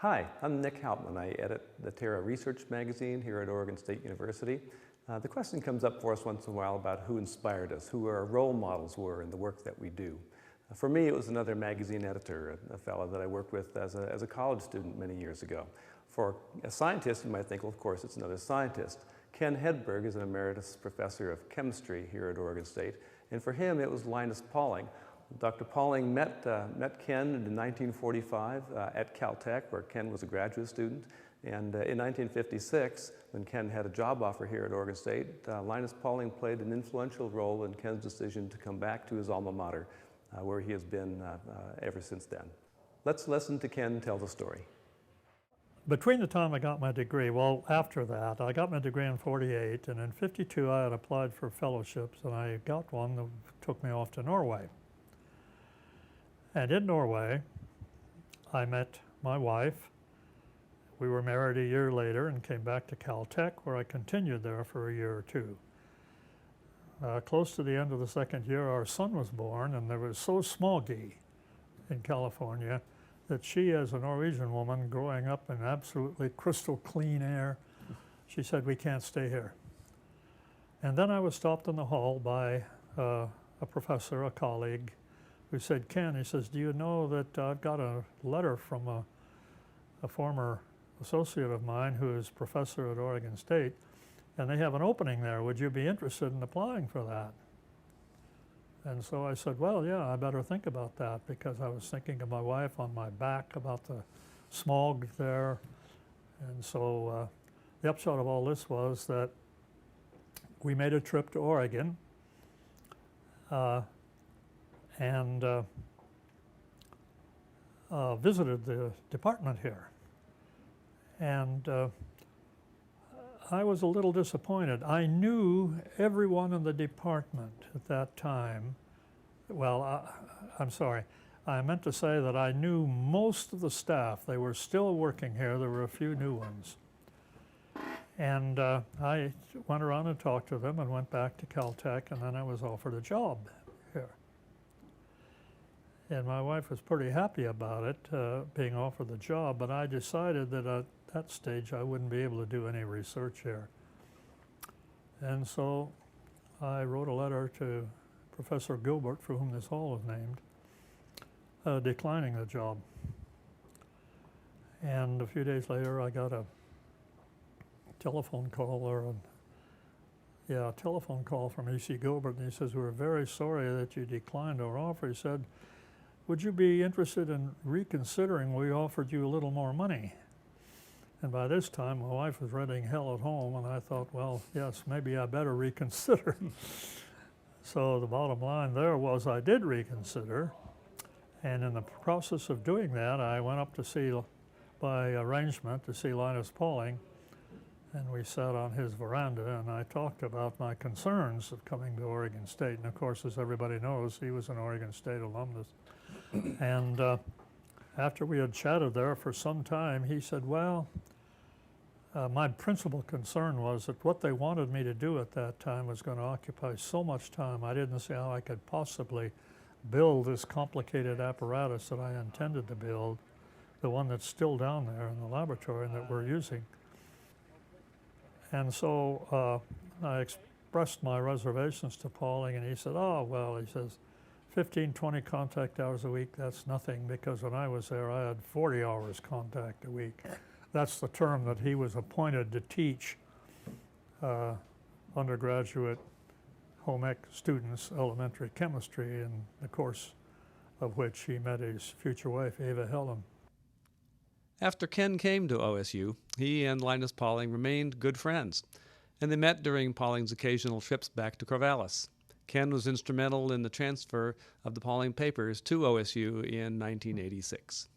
Hi, I'm Nick Hauptman. I edit the Terra Research magazine here at Oregon State University. The question comes up for us once in a while about who inspired us, who our role models were in the work that we do. For me, it was another magazine editor, a fellow that I worked with as a college student many years ago. For a scientist, you might think, well, of course, it's another scientist. Ken Hedberg is an emeritus professor of chemistry here at Oregon State, and for him, it was Linus Pauling. Dr. Pauling met Ken in 1945 at Caltech, where Ken was a graduate student. And in 1956, when Ken had a job offer here at Oregon State, Linus Pauling played an influential role in Ken's decision to come back to his alma mater, where he has been ever since then. Let's listen to Ken tell the story. Between the time I got my degree, well, after that, I got my degree in '48, and in '52 I had applied for fellowships, and I got one that took me off to Norway. And in Norway, I met my wife. We were married a year later and came back to Caltech, where I continued there for a year or two. Close to the end of the second year, our son was born, and there was so smoggy in California that she, as a Norwegian woman growing up in absolutely crystal clean air, she said, "We can't stay here." And then I was stopped in the hall by a professor, a colleague, who said, "Ken," he says, "do you know that I've got a letter from a former associate of mine who is professor at Oregon State, and they have an opening there. Would you be interested in applying for that?" And so I said, "Well, yeah, I better think about that," because I was thinking of my wife on my back about the smog there. And so the upshot of all this was that we made a trip to Oregon and visited the department here. And I was a little disappointed. I knew everyone in the department at that time. Well, I'm sorry. I meant to say that I knew most of the staff. They were still working here. There were a few new ones. And I went around and talked to them and went back to Caltech, and then I was offered a job here. And my wife was pretty happy about it, being offered the job, but I decided that at that stage I wouldn't be able to do any research here. And so I wrote a letter to Professor Gilbert, for whom this hall is named, declining the job. And a few days later I got a telephone call, a telephone call from E.C. Gilbert, and he says, "We're very sorry that you declined our offer." He said, "Would you be interested in reconsidering? We offered you a little more money." And by this time, my wife was renting hell at home, and I thought, well, yes, maybe I better reconsider. So the bottom line there was I did reconsider, and in the process of doing that, I went up to see, by arrangement, to see Linus Pauling, and we sat on his veranda, and I talked about my concerns of coming to Oregon State. And of course, as everybody knows, he was an Oregon State alumnus. And after we had chatted there for some time, he said, "Well, my principal concern was that what they wanted me to do at that time was going to occupy so much time. I didn't see how I could possibly build this complicated apparatus that I intended to build, the one that's still down there in the laboratory and that we're using." And so I expressed my reservations to Pauling, and he said, "Oh, well," he says, 15, 20 contact hours a week, that's nothing, because when I was there, I had 40 hours contact a week. That's the term that he was appointed to teach undergraduate home ec students elementary chemistry, in the course of which he met his future wife, Eva Helen. After Ken came to OSU, he and Linus Pauling remained good friends, and they met during Pauling's occasional trips back to Corvallis. Ken was instrumental in the transfer of the Pauling papers to OSU in 1986.